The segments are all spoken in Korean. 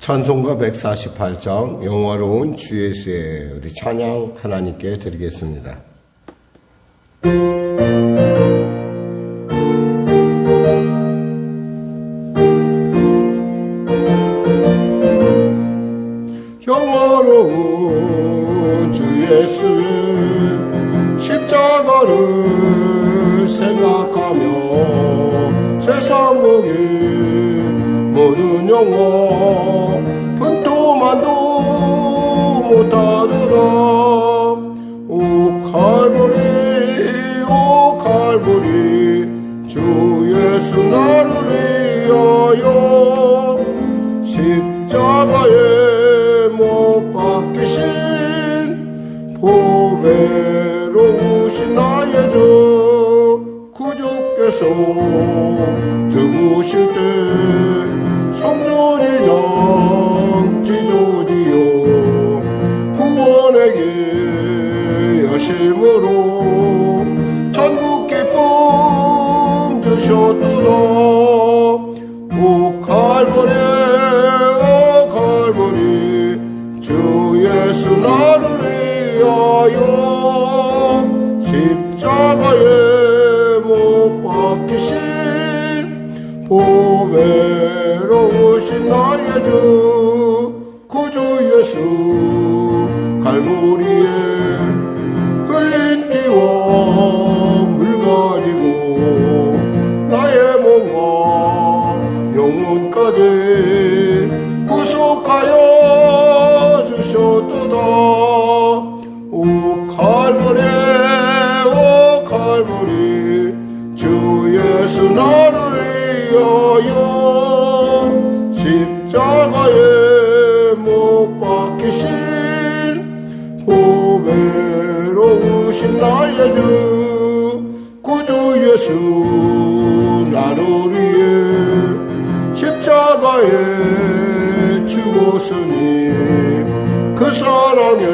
찬송가 148장 영화로운 주 예수의 우리 찬양 하나님께 드리겠습니다. 영화로운 주 예수의 십자가를 생각하며 세상 보기 모든 영혼 분토만도 못하더라. 오 칼보리 오 칼보리 주 예수 나를 위하여 십자가에 못 박히신 보배로우신 나의 주 구주께서 죽으실 때 성전이 정지조지요 구원에게 여심으로 천국 기쁨 주셨더라. 오 칼보리 오 칼보리 주 예수 나를 위하여 십자가에 못 박히신 보배로우신 나의 주 구주 예수 갈보리에 흘린 피와 물 가지고 나의 몸과 영혼까지 구속하여 주셨도다. 오 칼보리 오 칼보리 주 예수 나를 위하여 십자가에 못 박히신 보배로우신 나의 주 구주 예수 나를 위해 십자가에 죽었으니 그 사랑에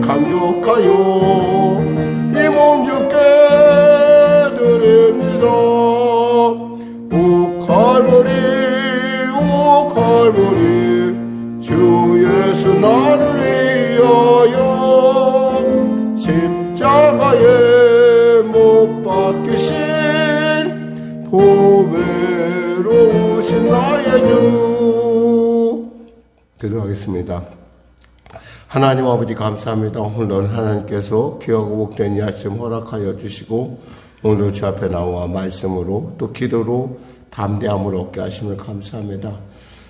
감격하여 이 몸 주께 드립니다. 오 칼보리 오 칼보리 주 예수 나를 위하여 십자가에 못 박히신 보배로우신 나의 주. 기도하겠습니다. 하나님 아버지 감사합니다. 오늘 하나님께서 귀하고 복된 이 아침 허락하여 주시고 오늘 주 앞에 나와 말씀으로 또 기도로 담대함을 얻게 하심을 감사합니다.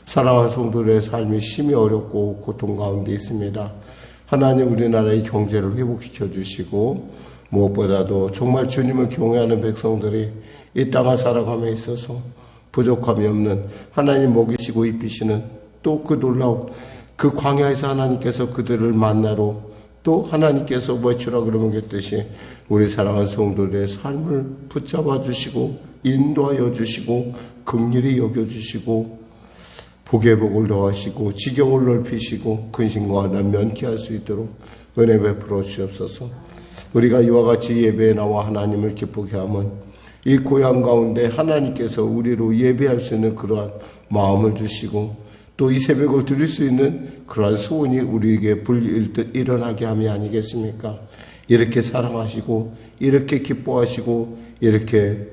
사랑하는 성도들의 삶이 심히 어렵고 고통 가운데 있습니다. 하나님 우리나라의 경제를 회복시켜 주시고 무엇보다도 정말 주님을 경외하는 백성들이 이 땅을 살아감에 있어서 부족함이 없는 하나님 먹이시고 입히시는 또 그 놀라운 그 광야에서 하나님께서 그들을 만나러 또 하나님께서 외치라 그러면 겠듯이 우리 사랑하는 성도들의 삶을 붙잡아 주시고 인도하여 주시고 긍휼히 여겨주시고 복의 복을 더하시고 지경을 넓히시고 근심과 난 면케할 수 있도록 은혜 베풀어 주시옵소서. 우리가 이와 같이 예배에 나와 하나님을 기쁘게 하면 이 고향 가운데 하나님께서 우리로 예배할 수 있는 그러한 마음을 주시고 또 이 새벽을 드릴 수 있는 그러한 소원이 우리에게 일어나게 함이 아니겠습니까? 이렇게 사랑하시고 이렇게 기뻐하시고 이렇게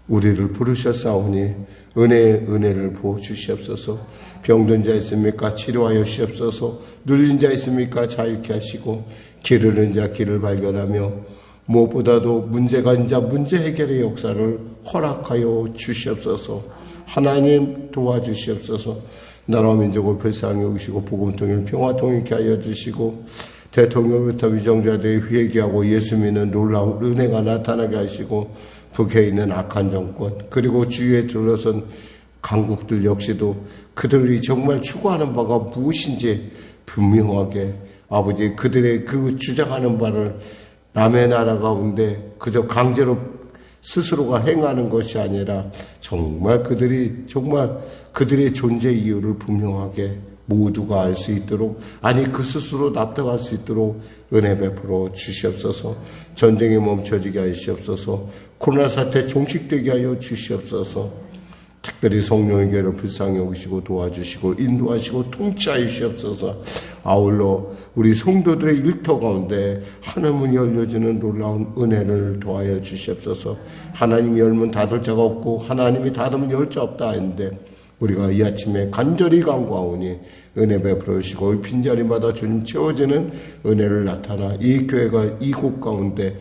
우리를 부르셨사오니 은혜를 부어주시옵소서. 병든 자 있습니까? 치료하여 주시옵소서. 눌린 자 있습니까? 자유케 하시고 길 잃은 자 길을 발견하며 무엇보다도 문제가 있는 자 문제 해결의 역사를 허락하여 주시옵소서. 하나님 도와주시옵소서. 나라와 민족을 불쌍히 여기시고 복음 통일 평화 통일케 하여 주시고 대통령부터 위정자들이 회개하고 예수 믿는 놀라운 은혜가 나타나게 하시고 북에 있는 악한 정권 그리고 주위에 둘러선 강국들 역시도 그들이 정말 추구하는 바가 무엇인지 분명하게 아버지 그들의 그 주장하는 바를 남의 나라 가운데 그저 강제로 스스로가 행하는 것이 아니라 정말 그들의 존재 이유를 분명하게 모두가 알 수 있도록 아니 그 스스로 납득할 수 있도록 은혜 베풀어 주시옵소서. 전쟁이 멈춰지게 하시옵소서. 코로나 사태 종식되게 하여 주시옵소서. 특별히 성령에게로 불쌍히 여기시고 도와주시고 인도하시고 통치하시옵소서. 아울러 우리 성도들의 일터 가운데 하늘문이 열려지는 놀라운 은혜를 도하여 주시옵소서. 하나님이 열면 닫을 자가 없고 하나님이 닫으면 열 자 없다 했는데 우리가 이 아침에 간절히 간구하오니 은혜 베풀어 주시고 빈자리마다 주님 채워지는 은혜를 나타나 이 교회가 이곳 가운데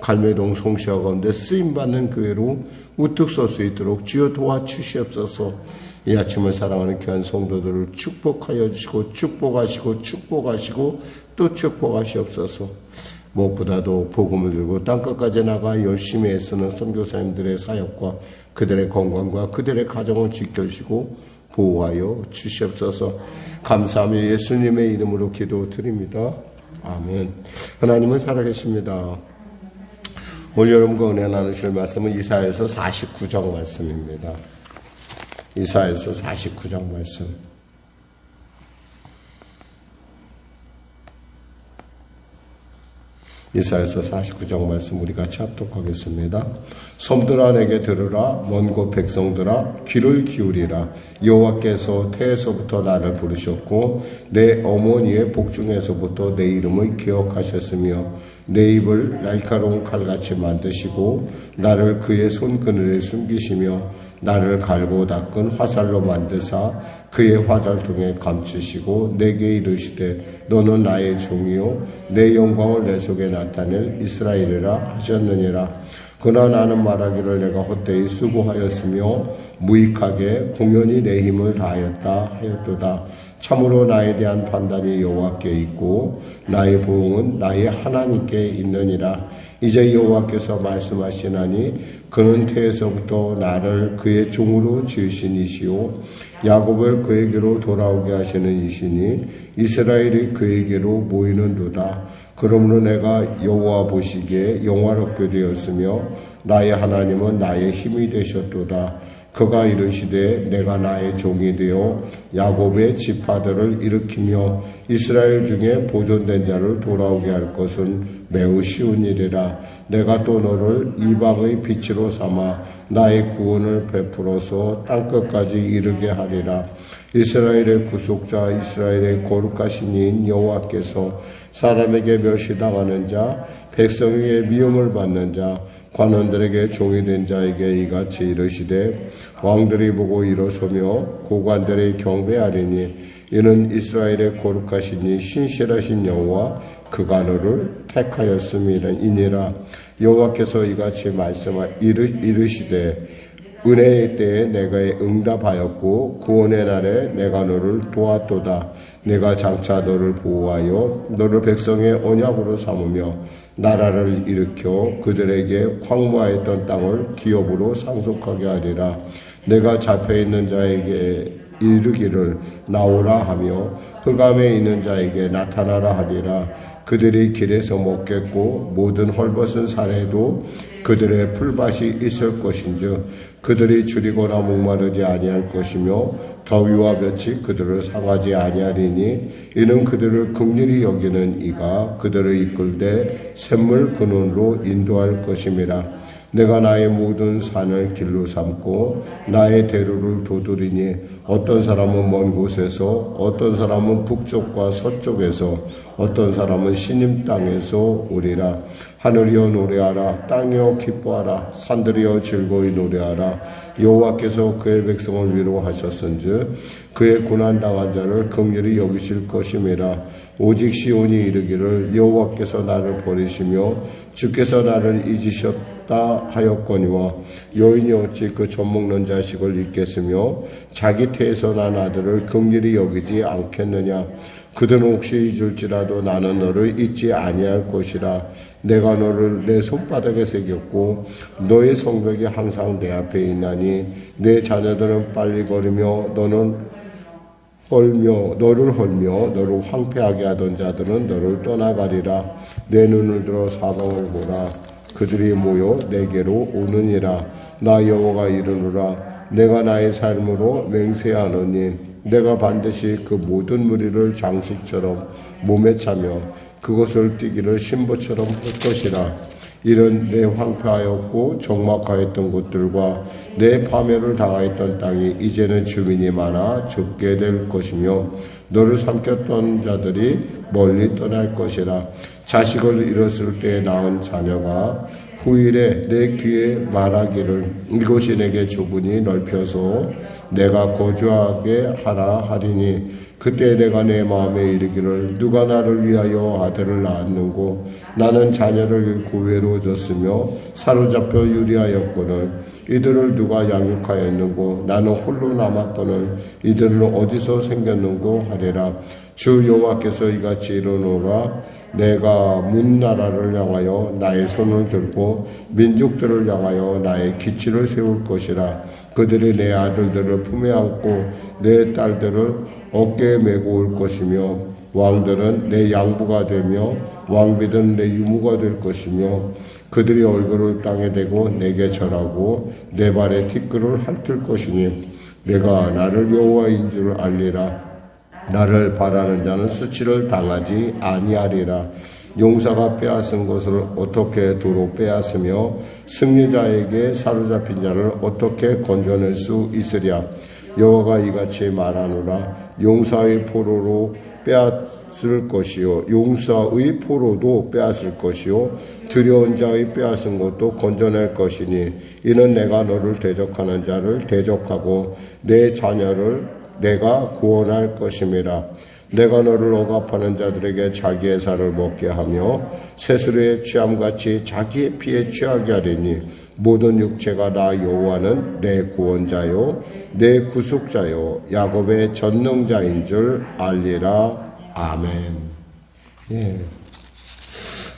갈매동 송시와 가운데 쓰임받는 교회로 우뚝 설 수 있도록 주여 도와주시옵소서. 이 아침을 사랑하는 귀한 성도들을 축복하여 주시고 축복하시고 또 축복하시옵소서. 무엇보다도 복음을 들고 땅끝까지 나가 열심히 애쓰는 선교사님들의 사역과 그들의 건강과 그들의 가정을 지켜주시고 보호하여 주시옵소서. 감사하며 예수님의 이름으로 기도드립니다. 아멘. 하나님은 살아계십니다. 오늘 여러분과 은혜 나누실 말씀은 이사야서 49장 말씀입니다. 이사야서 49장 말씀. 이사야서 49장 말씀 우리 같이 합독하겠습니다. 섬들아 내게 들으라. 먼 곳 백성들아 귀를 기울이라. 여호와께서 태에서부터 나를 부르셨고 내 어머니의 복중에서부터 내 이름을 기억하셨으며 내 입을 날카로운 칼같이 만드시고 나를 그의 손그늘에 숨기시며 나를 갈고 닦은 화살로 만드사 그의 화살통에 감추시고 내게 이르시되 너는 나의 종이요 내 영광을 내 속에 나타낼 이스라엘이라 하셨느니라. 그러나 나는 말하기를 내가 헛되이 수고하였으며 무익하게 공연히 내 힘을 다하였다 하였도다. 참으로 나에 대한 판단이 여호와께 있고 나의 보응은 나의 하나님께 있느니라. 이제 여호와께서 말씀하시나니 그는 태에서부터 나를 그의 종으로 지으신 이시오 야곱을 그에게로 돌아오게 하시는 이시니 이스라엘이 그에게로 모이는도다. 그러므로 내가 여호와 보시기에 영화롭게 되었으며 나의 하나님은 나의 힘이 되셨도다. 그가 이르시되 내가 나의 종이 되어 야곱의 지파들을 일으키며 이스라엘 중에 보존된 자를 돌아오게 할 것은 매우 쉬운 일이라. 내가 또 너를 이방의 빛으로 삼아 나의 구원을 베풀어서 땅끝까지 이르게 하리라. 이스라엘의 구속자 이스라엘의 거룩하신 이인 여호와께서 사람에게 멸시당하는 자 백성에게 미움을 받는 자 관원들에게 종이 된 자에게 이같이 이르시되 왕들이 보고 일어서며 고관들이 경배하리니 이는 이스라엘의 거룩하신 이 신실하신 여호와 그가 너를 택하였음이니라. 여호와께서 이같이 이르시되 은혜의 때에 내가 응답하였고 구원의 날에 내가 너를 도왔도다. 내가 장차 너를 보호하여 너를 백성의 언약으로 삼으며 나라를 일으켜 그들에게 황무하였던 땅을 기업으로 상속하게 하리라. 내가 잡혀있는 자에게 이르기를 나오라 하며 흑암에 있는 자에게 나타나라 하리라. 그들이 길에서 먹겠고 모든 헐벗은 산에도 그들의 풀밭이 있을 것인즉 그들이 줄이거나 목마르지 아니할 것이며 더위와 볕이 그들을 상하지 아니하리니 이는 그들을 긍휼히 여기는 이가 그들을 이끌되 샘물 근원으로 인도할 것임이라. 내가 나의 모든 산을 길로 삼고 나의 대로를 도두리니 어떤 사람은 먼 곳에서 어떤 사람은 북쪽과 서쪽에서 어떤 사람은 시님 땅에서 오리라. 하늘이여 노래하라. 땅이여 기뻐하라. 산들이여 즐거이 노래하라. 여호와께서 그의 백성을 위로하셨은즉 그의 고난당한 자를 긍휼히 여기실 것임이라. 오직 시온이 이르기를 여호와께서 나를 버리시며 주께서 나를 잊으셨다 하였거니와 여인이 어찌 그 젖먹는 자식을 잊겠으며 자기 태에서 난 아들을 긍휼히 여기지 않겠느냐. 그들은 혹시 잊을지라도 나는 너를 잊지 아니할 것이라. 내가 너를 내 손바닥에 새겼고 너의 성벽이 항상 내 앞에 있나니 내 자녀들은 빨리 걸으며 너를 헐며 너를 황폐하게 하던 자들은 너를 떠나가리라. 내 눈을 들어 사방을 보라. 그들이 모여 내게로 오느니라. 나 여호와가 이르노라. 내가 나의 삶으로 맹세하노니 내가 반드시 그 모든 무리를 장식처럼 몸에 차며 그것을 띠기를 신부처럼 할 것이라. 이런 내 황폐하였고 적막하였던 곳들과 내 파멸을 당하였던 땅이 이제는 주민이 많아 죽게 될 것이며 너를 삼켰던 자들이 멀리 떠날 것이라. 자식을 잃었을 때 낳은 자녀가 후일에 내 귀에 말하기를 이곳이 내게 좁으니 넓혀서 내가 거주하게 하라 하리니 그때 내가 내 마음에 이르기를 누가 나를 위하여 아들을 낳았는고 나는 자녀를 고외로워졌으며 사로잡혀 유리하였거늘 이들을 누가 양육하였는고 나는 홀로 남았거늘 이들은 어디서 생겼는고 하리라. 주 여호와께서 이같이 이르노라. 내가 문 나라를 향하여 나의 손을 들고 민족들을 향하여 나의 기치를 세울 것이라. 그들이 내 아들들을 품에 안고 내 딸들을 어깨에 메고 올 것이며 왕들은 내 양부가 되며 왕비들은 내 유무가 될 것이며 그들이 얼굴을 땅에 대고 내게 절하고 내 발에 티끌을 핥을 것이니 내가 나를 여호와인 줄 알리라. 나를 바라는 자는 수치를 당하지 아니하리라. 용사가 빼앗은 것을 어떻게 도로 빼앗으며 승리자에게 사로잡힌 자를 어떻게 건져낼 수 있으랴. 여호와가 이같이 말하노라. 용사의 포로로 빼앗을 것이요 용사의 포로도 빼앗을 것이요 두려운 자의 빼앗은 것도 건져낼 것이니 이는 내가 너를 대적하는 자를 대적하고 내 자녀를 내가 구원할 것임이라. 내가 너를 억압하는 자들에게 자기의 살을 먹게 하며 새수레의 취함같이 자기의 피에 취하게 하리니 모든 육체가 나 여호와는 내 구원자요 내 구속자요 야곱의 전능자인 줄 알리라. 아멘. 예.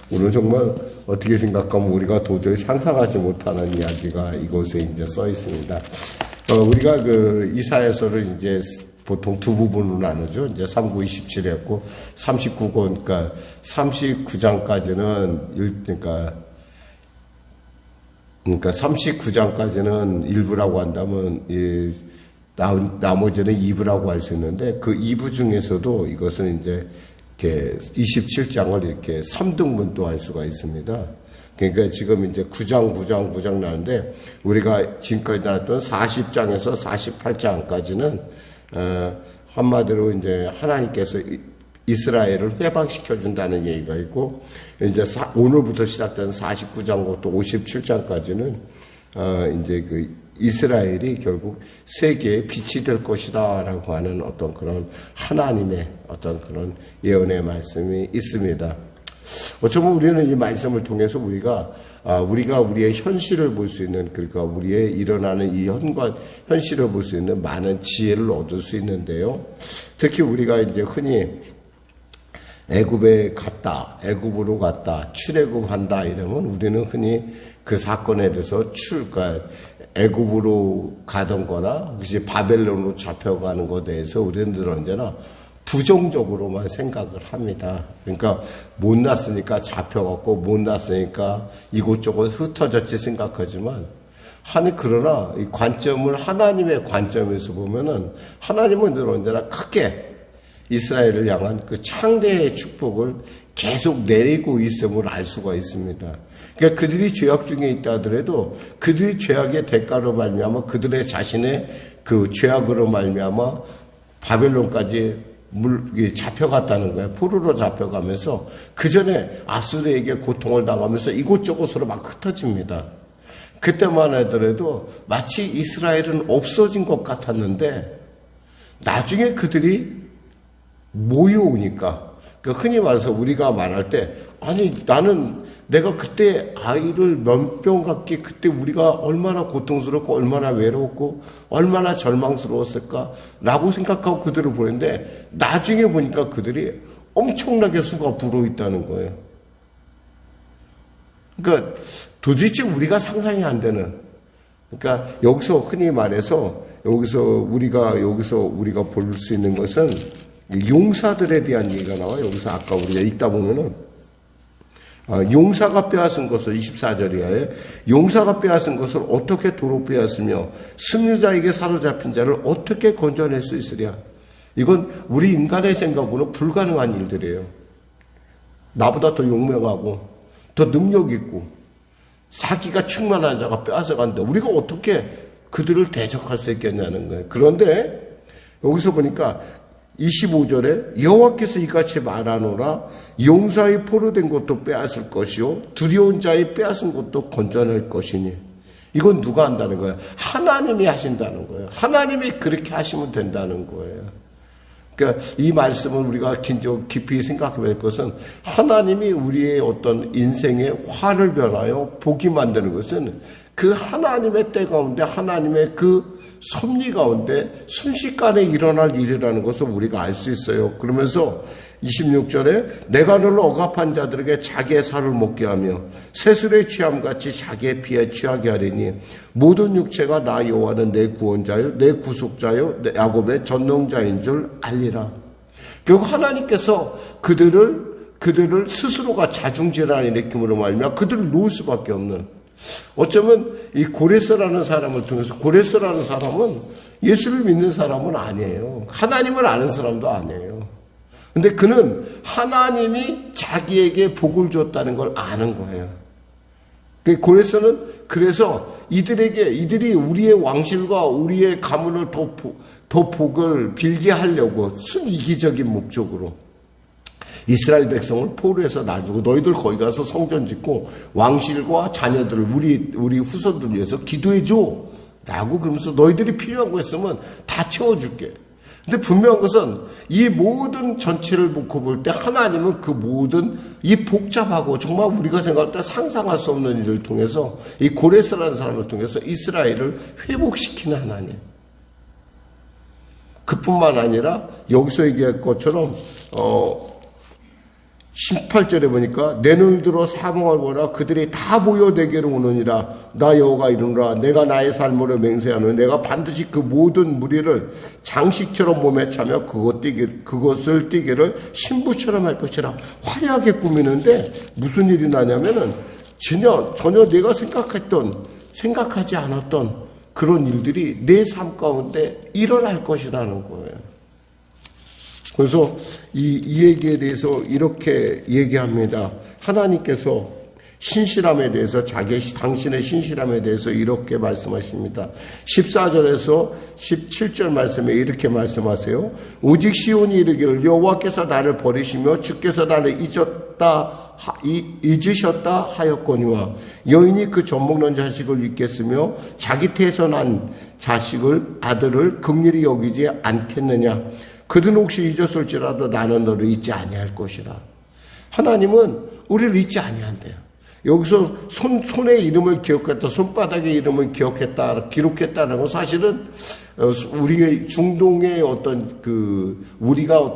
오늘 정말 어떻게 생각하면 우리가 도저히 상상하지 못하는 이야기가 이곳에 이제 써 있습니다. 우리가 이사야서를 이제 보통 두 부분으로 나누죠. 이제 3구 27이었고 39권, 그러니까 39장까지는 그러니까 39장까지는 일부라고 한다면 나머지는 2부라고 할 수 있는데 그 2부 중에서도 이것은 이제 이렇게 27장을 이렇게 3등분도 할 수가 있습니다. 그러니까 지금 이제 9장 나는데 우리가 지금까지 나왔던 40장에서 48장까지는 한마디로 이제 하나님께서 이스라엘을 회방시켜 준다는 얘기가 있고 이제 오늘부터 시작된 49장부터 57장까지는 이제 그 이스라엘이 결국 세계의 빛이 될 것이다라고 하는 어떤 그런 하나님의 어떤 그런 예언의 말씀이 있습니다. 어쩌면 우리는 이 말씀을 통해서 우리가 우리의 현실을 볼 수 있는, 그러니까 우리의 일어나는 이 현실을 볼 수 있는 많은 지혜를 얻을 수 있는데요. 특히 우리가 이제 흔히 애굽으로 갔다, 출애굽한다 이러면 우리는 흔히 그 사건에 대해서 그러니까 애굽으로 가던 거나 혹시 바벨론으로 잡혀가는 것에 대해서 우리는 늘 언제나 부정적으로만 생각을 합니다. 그러니까 못 났으니까 잡혀갔고 못 났으니까 이곳저곳 흩어졌지 생각하지만 그러나 이 관점을 하나님의 관점에서 보면은 하나님은 늘 언제나 크게 이스라엘을 향한 그 창대의 축복을 계속 내리고 있음을 알 수가 있습니다. 그러니까 그들이 죄악 중에 있다 하더라도 그들이 죄악의 대가로 말미암아 그들의 자신의 그 죄악으로 말미암아 바벨론까지 잡혀갔다는 거예요. 포로로 잡혀가면서 그 전에 아수르에게 고통을 당하면서 이곳저곳으로 막 흩어집니다. 그때만 하더라도 마치 이스라엘은 없어진 것 같았는데 나중에 그들이 모여오니까, 그러니까 흔히 말해서 우리가 말할 때 나는 내가 그때 아이를 면병 갖기 그때 우리가 얼마나 고통스럽고 얼마나 외로웠고 얼마나 절망스러웠을까라고 생각하고 그들을 보는데 나중에 보니까 그들이 엄청나게 수가 불어 있다는 거예요. 그러니까 도대체 우리가 상상이 안 되는, 그러니까 여기서 흔히 말해서 우리가 볼 수 있는 것은 용사들에 대한 얘기가 나와요. 여기서 아까 우리가 읽다 보면은 용사가 빼앗은 것을 24절이하에 용사가 빼앗은 것을 어떻게 도로 빼앗으며 승리자에게 사로잡힌 자를 어떻게 건져낼 수 있으랴. 이건 우리 인간의 생각으로는 불가능한 일들이에요. 나보다 더 용맹하고 더 능력 있고 사기가 충만한 자가 빼앗아간다. 우리가 어떻게 그들을 대적할 수 있겠냐는 거예요. 그런데 여기서 보니까 25절에 여호와께서 이같이 말하노라. 용사의 포로된 것도 빼앗을 것이요 두려운 자의 빼앗은 것도 건져낼 것이니. 이건 누가 한다는 거예요? 하나님이 하신다는 거예요. 하나님이 그렇게 하시면 된다는 거예요. 그러니까 이 말씀을 우리가 깊이 생각해 볼 것은 하나님이 우리의 어떤 인생의 화를 변하여 복이 만드는 것은 그 하나님의 때 가운데 하나님의 그 섭리 가운데 순식간에 일어날 일이라는 것을 우리가 알 수 있어요. 그러면서 26절에 내가 너를 억압한 자들에게 자기의 살을 먹게 하며 새술의 취함같이 자기의 피에 취하게 하리니 모든 육체가 나 여호와는 내 구원자요 내 구속자요 내 야곱의 전능자인 줄 알리라. 결국 하나님께서 그들을 스스로가 자중질환을 일으킴으로 말미암아 그들을 놓을 수밖에 없는, 어쩌면 이 고레스라는 사람을 통해서, 고레스라는 사람은 예수를 믿는 사람은 아니에요. 하나님을 아는 사람도 아니에요. 근데 그는 하나님이 자기에게 복을 줬다는 걸 아는 거예요. 고레스는 그래서 이들이 우리의 왕실과 우리의 가문을 더 복을 빌게 하려고 순이기적인 목적으로 이스라엘 백성을 포로에서 놔주고 너희들 거기 가서 성전 짓고 왕실과 자녀들을 우리 후손들을 위해서 기도해줘 라고 그러면서 너희들이 필요한 거 있으면 다 채워줄게. 근데 분명한 것은 이 모든 전체를 놓고 볼 때 하나님은 그 모든 이 복잡하고 정말 우리가 생각할 때 상상할 수 없는 일을 통해서 이 고레스라는 사람을 통해서 이스라엘을 회복시키는 하나님. 그뿐만 아니라 여기서 얘기할 것처럼 18절에 보니까 내 눈을 들어 사망을 보라. 그들이 다 모여 내게로 오느니라. 나 여호와가 이르노라. 내가 나의 삶으로 맹세하노니 내가 반드시 그 모든 무리를 장식처럼 몸에 차며 그것을 띠기를 신부처럼 할 것이라. 화려하게 꾸미는데 무슨 일이 나냐면은 전혀 내가 생각하지 않았던 그런 일들이 내 삶 가운데 일어날 것이라는 거예요. 그래서 이 얘기에 대해서 이렇게 얘기합니다. 하나님께서 신실함에 대해서 당신의 신실함에 대해서 이렇게 말씀하십니다. 14절에서 17절 말씀에 이렇게 말씀하세요. 오직 시온이 이르기를 여호와께서 나를 버리시며 주께서 나를 잊으셨다 하였거니와 여인이 그 젖먹는 자식을 잊겠으며 자기 태에서 난 아들을 긍휼히 여기지 않겠느냐. 그들은 혹시 잊었을지라도 나는 너를 잊지 아니할 것이라. 하나님은 우리를 잊지 아니한대요. 여기서 손의 이름을 기억했다, 손바닥의 이름을 기록했다는 건 사실은 우리의 중동의 우리가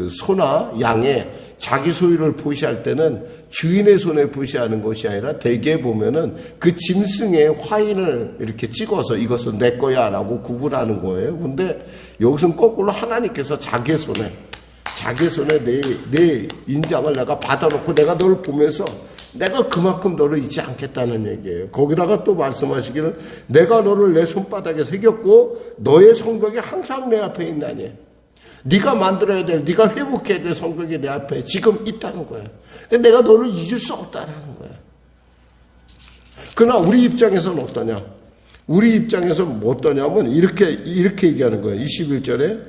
소나 양의 자기 소유를 표시할 때는 주인의 손에 표시하는 것이 아니라 대개 보면은 그 짐승의 화인을 이렇게 찍어서 이것은 내 거야 라고 구분하는 거예요. 근데 여기서는 거꾸로 하나님께서 자기 손에 내 인장을 내가 받아놓고 내가 너를 보면서 내가 그만큼 너를 잊지 않겠다는 얘기예요. 거기다가 또 말씀하시기를 내가 너를 내 손바닥에 새겼고 너의 성벽이 항상 내 앞에 있나니. 네가 만들어야 될, 네가 회복해야 될 성벽이 내 앞에 지금 있다는 거예요. 내가 너를 잊을 수 없다는 거예요. 그러나 우리 입장에서는 어떠냐? 우리 입장에서는 어떠냐면 이렇게 얘기하는 거예요. 20절하고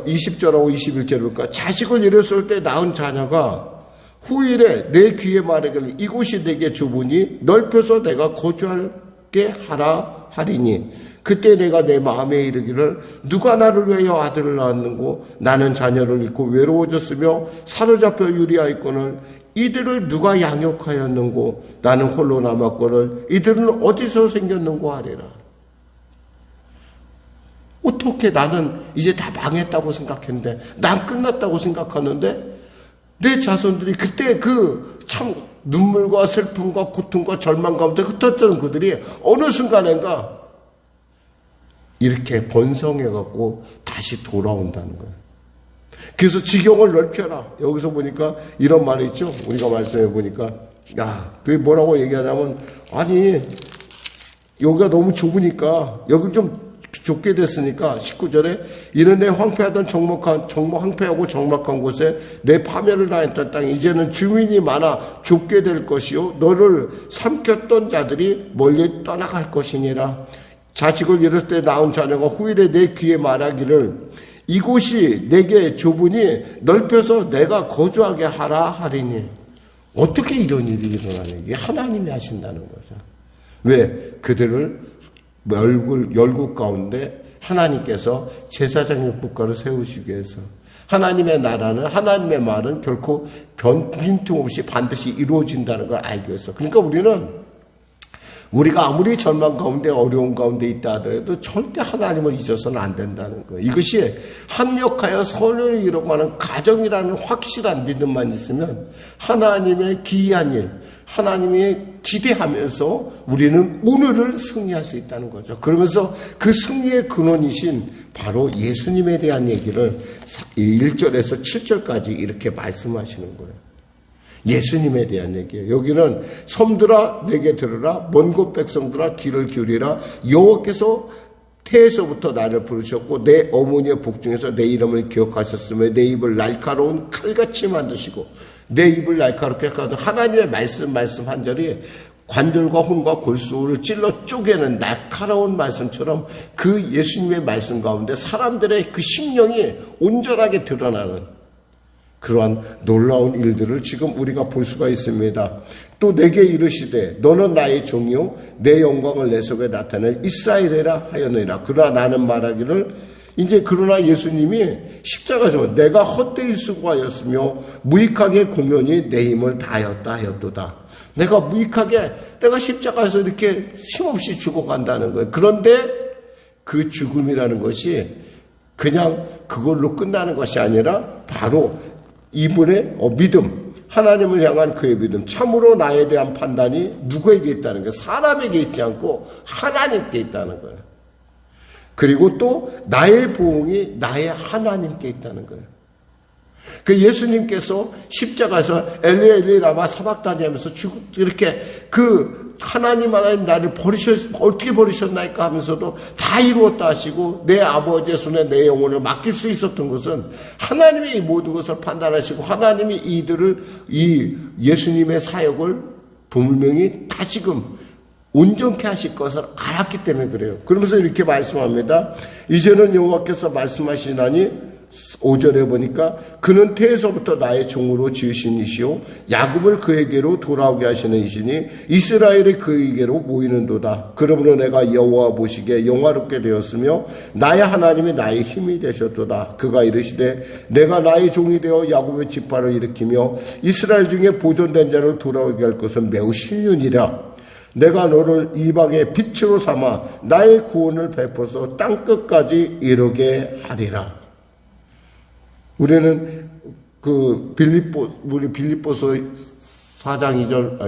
21절에 보니까 자식을 잃었을 때 낳은 자녀가 후일에 내 귀에 말하기를 이곳이 내게 좁으니 넓혀서 내가 거주하게 하라 하리니 그때 내가 내 마음에 이르기를 누가 나를 위하여 아들을 낳았는고 나는 자녀를 잃고 외로워졌으며 사로잡혀 유리하였거늘 이들을 누가 양육하였는고 나는 홀로 남았거늘 이들은 어디서 생겼는고 하리라. 어떻게 나는 이제 다 망했다고 생각했는데 난 끝났다고 생각하는데 내 자손들이 그때 그 참 눈물과 슬픔과 고통과 절망 가운데 흩어졌던 그들이 어느 순간인가 이렇게 번성해갖고 다시 돌아온다는 거예요. 그래서 지경을 넓혀라. 여기서 보니까 이런 말이 있죠. 우리가 말씀해 보니까 그게 뭐라고 얘기하냐면 아니 여기가 너무 좁으니까 여기 좀 좁게 됐으니까 19절에 이는 내 황폐하던 황폐하고 적막한 곳에 내 파멸을 당했던 땅 이제는 주민이 많아 좁게 될 것이요 너를 삼켰던 자들이 멀리 떠나갈 것이니라. 자식을 잃을 때 낳은 자녀가 후일에 내 귀에 말하기를 이곳이 내게 좁으니 넓혀서 내가 거주하게 하라 하리니. 어떻게 이런 일이 일어나는 게 하나님이 하신다는 거죠. 왜? 그들을 열국 가운데 하나님께서 제사장 국가를 세우시기 위해서 하나님의 나라는 하나님의 말은 결코 빈틈없이 반드시 이루어진다는 걸 알기 위해서. 그러니까 우리가 아무리 절망 가운데 어려운 가운데 있다 하더라도 절대 하나님을 잊어서는 안 된다는 거예요. 이것이 합력하여 선을 이루고 하는 가정이라는 확실한 믿음만 있으면 하나님의 기이한 일, 하나님이 기대하면서 우리는 오늘을 승리할 수 있다는 거죠. 그러면서 그 승리의 근원이신 바로 예수님에 대한 얘기를 1절에서 7절까지 이렇게 말씀하시는 거예요. 예수님에 대한 얘기예요. 여기는 섬들아 내게 들으라 먼 곳 백성들아 귀를 기울이라 여호와께서 태에서부터 나를 부르셨고 내 어머니의 복중에서 내 이름을 기억하셨으며 내 입을 날카로운 칼같이 만드시고 내 입을 날카롭게 하셔도 하나님의 말씀 한 절이 관절과 혼과 골수를 찔러 쪼개는 날카로운 말씀처럼 그 예수님의 말씀 가운데 사람들의 그 심령이 온전하게 드러나는 그러한 놀라운 일들을 지금 우리가 볼 수가 있습니다. 또 내게 이르시되 너는 나의 종이요 내 영광을 내 속에 나타낼 이스라엘이라 하였느니라. 그러나 나는 말하기를 그러나 예수님이 십자가에서 내가 헛되이 수고하였으며 무익하게 공연히 내 힘을 다하였다 하였도다. 내가 무익하게 내가 십자가에서 이렇게 힘없이 죽어간다는 거예요. 그런데 그 죽음이라는 것이 그냥 그걸로 끝나는 것이 아니라 바로 이분의 믿음, 하나님을 향한 그의 믿음, 참으로 나에 대한 판단이 누구에게 있다는 거예요? 사람에게 있지 않고 하나님께 있다는 거예요. 그리고 또 나의 보응이 나의 하나님께 있다는 거예요. 그 예수님께서 십자가에서 엘리 엘리 라마 사박다니 하면서 이렇게 그 하나님 나를 어떻게 버리셨나이까 하면서도 다 이루었다 하시고 내 아버지의 손에 내 영혼을 맡길 수 있었던 것은 하나님이 이 모든 것을 판단하시고 하나님이 이 예수님의 사역을 분명히 다시금 온전케 하실 것을 알았기 때문에 그래요. 그러면서 이렇게 말씀합니다. 이제는 여호와께서 말씀하시나니 5절에 보니까 그는 태에서부터 나의 종으로 지으신 이시요 야곱을 그에게로 돌아오게 하시는 이시니 이스라엘이 그에게로 모이는도다. 그러므로 내가 여호와 보시기에 영화롭게 되었으며 나의 하나님이 나의 힘이 되셨도다. 그가 이르시되 내가 나의 종이 되어 야곱의 지파를 일으키며 이스라엘 중에 보존된 자를 돌아오게 할 것은 매우 쉬우니라. 내가 너를 이방의 빛으로 삼아 나의 구원을 베풀어서 땅끝까지 이르게 하리라. 우리는 우리 빌립보서 4장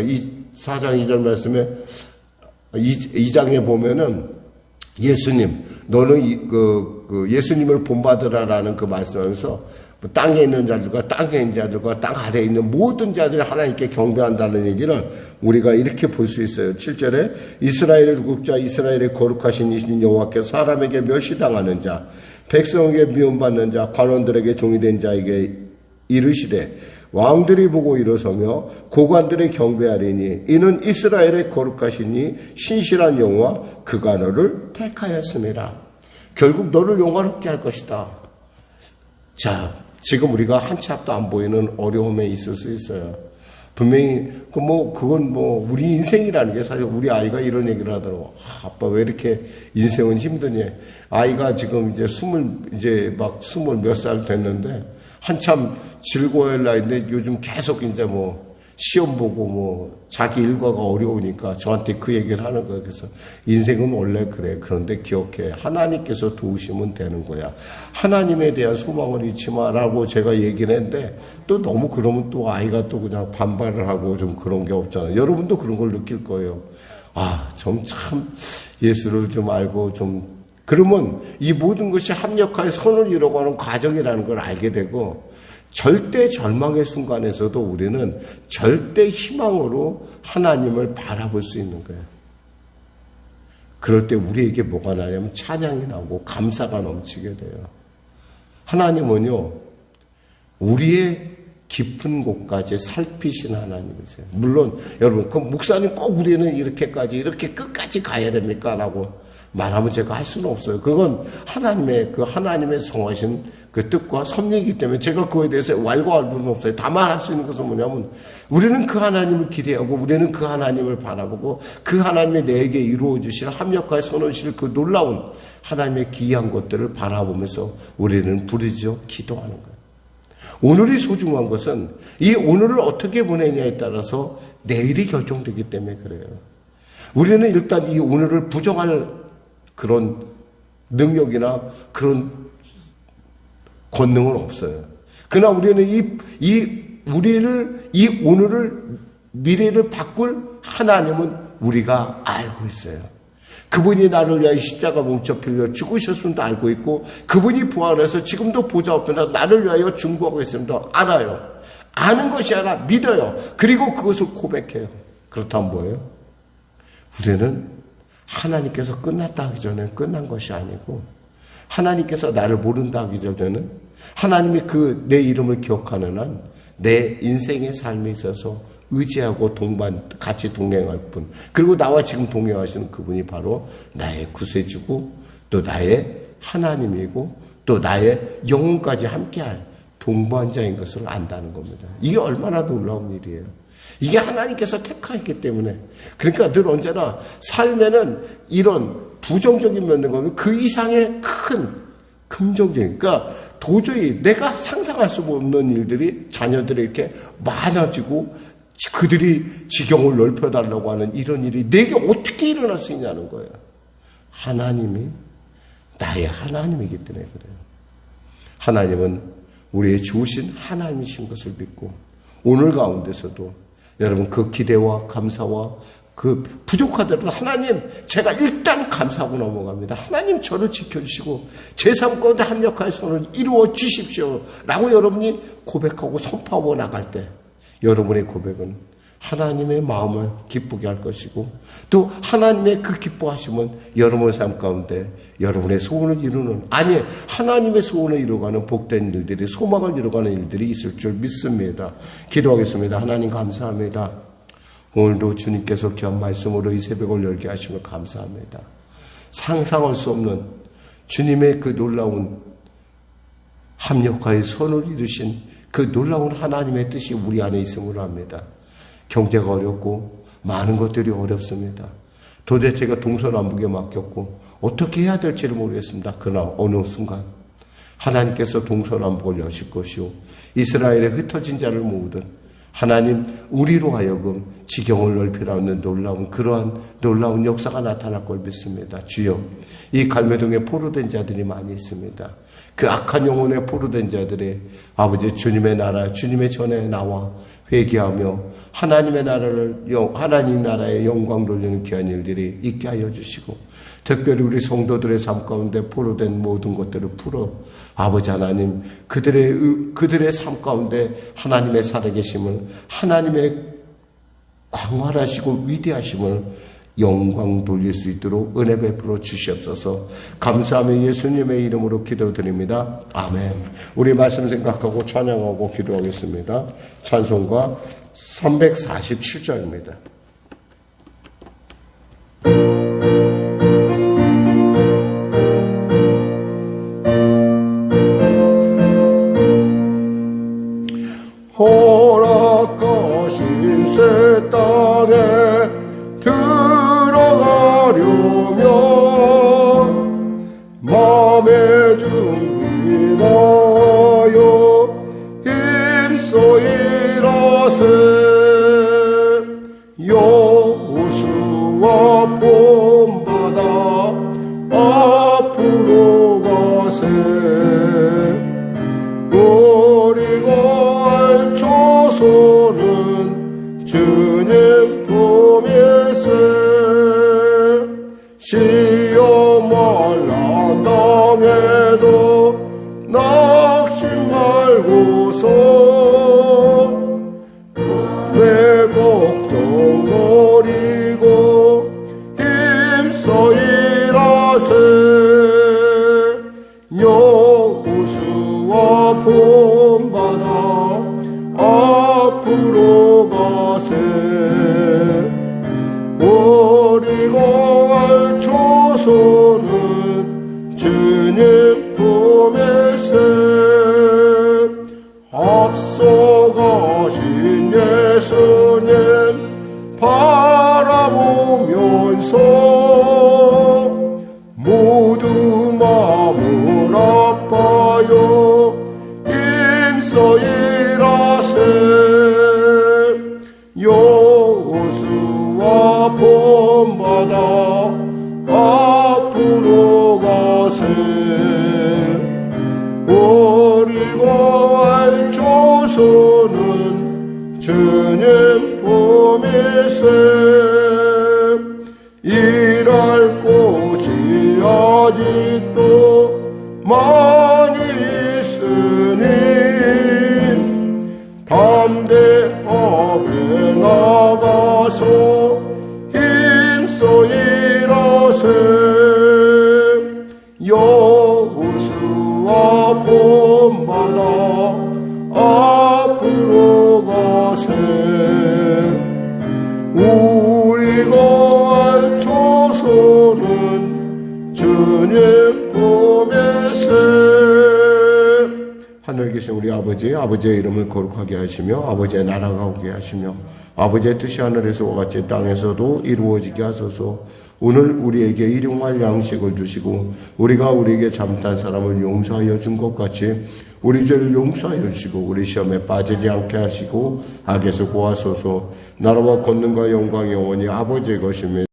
2절 말씀에 2장에 보면은 예수님, 너는 예수님을 본받으라라는 그 말씀하면서 땅에 있는 자들과 땅에 있는 자들과 땅 아래에 있는 모든 자들이 하나님께 경배한다는 얘기를 우리가 이렇게 볼 수 있어요. 7절에 이스라엘의 주국자 이스라엘의 거룩하신 이신 여호와께서 사람에게 멸시당하는 자 백성에게 미움받는 자 관원들에게 종이 된 자에게 이르시되 왕들이 보고 일어서며 고관들의 경배하리니 이는 이스라엘의 거룩하시니 신실한 여호와 그가 너를 택하였습니다. 결국 너를 영화롭게 할 것이다. 자, 지금 우리가 한치 앞도 안 보이는 어려움에 있을 수 있어요. 분명히 그건 우리 인생이라는 게 사실 우리 아이가 이런 얘기를 하더라고. 아빠 왜 이렇게 인생은 힘드니? 아이가 지금 이제 스물 몇 살 됐는데 한참 즐거워할 나이인데 요즘 계속 이제 시험 보고 자기 일과가 어려우니까 저한테 그 얘기를 하는 거예요. 그래서 인생은 원래 그래. 그런데 기억해. 하나님께서 도우시면 되는 거야. 하나님에 대한 소망을 잊지 마라고 제가 얘기를 했는데 또 너무 그러면 또 아이가 또 그냥 반발을 하고 좀 그런 게 없잖아요. 여러분도 그런 걸 느낄 거예요. 참 예수를 좀 알고 그러면 이 모든 것이 합력하여 선을 이루고 하는 과정이라는 걸 알게 되고 절대 절망의 순간에서도 우리는 절대 희망으로 하나님을 바라볼 수 있는 거예요. 그럴 때 우리에게 뭐가 나냐면 찬양이 나오고 감사가 넘치게 돼요. 하나님은요, 우리의 깊은 곳까지 살피신 하나님이세요. 물론 여러분, 그 목사님 꼭 우리는 이렇게 끝까지 가야 됩니까? 라고 말하면 제가 할 수는 없어요. 그건 하나님의 성하신 그 뜻과 섭리이기 때문에 제가 그거에 대해서 왈가왈부는 없어요. 다만 할 수 있는 것은 뭐냐면, 우리는 그 하나님을 기대하고, 우리는 그 하나님을 바라보고, 그 하나님이 내게 이루어 주실 합력하여 선언하실 그 놀라운 하나님의 기이한 것들을 바라보면서 우리는 부르짖어 기도하는 거예요. 오늘이 소중한 것은 이 오늘을 어떻게 보내냐에 따라서 내일이 결정되기 때문에 그래요. 우리는 일단 이 오늘을 부정할 그런 능력이나 그런 권능은 없어요. 그러나 우리는 이 오늘을, 미래를 바꿀 하나님은 우리가 알고 있어요. 그분이 나를 위하여 십자가 뭉쳐 빌려 죽으셨음도 알고 있고, 그분이 부활해서 지금도 보좌 앞에서 나를 위하여 중보하고 있음도 알아요. 아는 것이 아니라 믿어요. 그리고 그것을 고백해요. 그렇다면 뭐예요? 우리는 하나님께서 끝났다 하기 전에는 끝난 것이 아니고, 하나님께서 나를 모른다 하기 전에는 하나님이 내 이름을 기억하는 한 내 인생의 삶에 있어서 의지하고 같이 동행할 분, 그리고 나와 지금 동행하시는 그분이 바로 나의 구세주고, 또 나의 하나님이고, 또 나의 영혼까지 함께할 동반자인 것을 안다는 겁니다. 이게 얼마나 놀라운 일이에요. 이게 하나님께서 택하였기 때문에. 그러니까 늘 언제나 삶에는 이런 부정적인 면을 보면 그 이상의 큰 긍정적인, 그러니까 도저히 내가 상상할 수 없는 일들이 자녀들이 이렇게 많아지고 그들이 지경을 넓혀달라고 하는 이런 일이 내게 어떻게 일어날 수 있냐는 거예요. 하나님이 나의 하나님이기 때문에 그래요. 하나님은 우리의 좋으신 하나님이신 것을 믿고, 오늘 가운데서도 여러분 그 기대와 감사와 그 부족하더라도 하나님, 제가 일단 감사하고 넘어갑니다. 하나님 저를 지켜주시고 제 삶 가운데 합력하여 손을 이루어 주십시오 라고 여러분이 고백하고 선포하고 나갈 때, 여러분의 고백은 하나님의 마음을 기쁘게 할 것이고, 또 하나님의 그 기뻐하심은 여러분의 삶 가운데 여러분의 소원을 이루는, 아니 하나님의 소원을 이루어가는 복된 일들이, 소망을 이루어가는 일들이 있을 줄 믿습니다. 기도하겠습니다. 하나님 감사합니다. 오늘도 주님께서 귀한 말씀으로 이 새벽을 열게 하시며 감사합니다. 상상할 수 없는 주님의 그 놀라운 합력하여 선을 이루신 그 놀라운 하나님의 뜻이 우리 안에 있음을 합니다. 경제가 어렵고 많은 것들이 어렵습니다. 도대체 제가 동서남북에 맡겼고 어떻게 해야 될지를 모르겠습니다. 그러나 어느 순간 하나님께서 동서남북을 여실 것이요, 이스라엘에 흩어진 자를 모으듯 하나님 우리로 하여금 지경을 넓히라는 그러한 놀라운 역사가 나타날 걸 믿습니다. 주여, 이 갈매동에 포로된 자들이 많이 있습니다. 그 악한 영혼에 포로된 자들의 아버지 주님의 나라, 주님의 전에 나와 회개하며 하나님 나라의 영광 돌리는 귀한 일들이 있게 하여 주시고, 특별히 우리 성도들의 삶 가운데 포로된 모든 것들을 풀어 아버지 하나님, 그들의 삶 가운데 하나님의 살아계심을, 하나님의 광활하시고 위대하심을 영광 돌릴 수 있도록 은혜 베풀어 주시옵소서. 감사하며 예수님의 이름으로 기도드립니다. 아멘. 우리 말씀 생각하고 찬양하고 기도하겠습니다. 찬송가 347장입니다. 허락하신 새 땅에 들어가려면 마음의 준비하여 힘써 일하세. 여호수아 본받아 앞으로 가세. 우리가 조소는 주님 품일세. 시험을 난 당해도 낙심 말고서 내 걱정 버리고 힘써 가세 여호수아 본받아 앞으로 가세 우리가 할 조소는 주님 품에세 앞서가신 예수님 바라보면서 모두 마음을 아파요 힘써 일하세 여호수아 본받아 앞으로 가세 우리가 할 조소는 주님 품에세 일할 곳이 아직도 많이 있으니 담대하게 나가서 힘써 일하세 여호수아 본받아 앞으로 가세 우리가 할 조소는 주님 품에세 하늘 계신 우리 아버지, 아버지의 이름을 거룩하게 하시며 아버지의 나라가 오게 하시며 아버지의 뜻이 하늘에서와 같이 땅에서도 이루어지게 하소서. 오늘 우리에게 일용할 양식을 주시고 우리가 우리에게 잘못한 사람을 용서하여 준 것 같이 우리 죄를 용서하여 주시고 우리 시험에 빠지지 않게 하시고 악에서 구하소서. 나라와 권능과 영광이 영원히 아버지의 것이며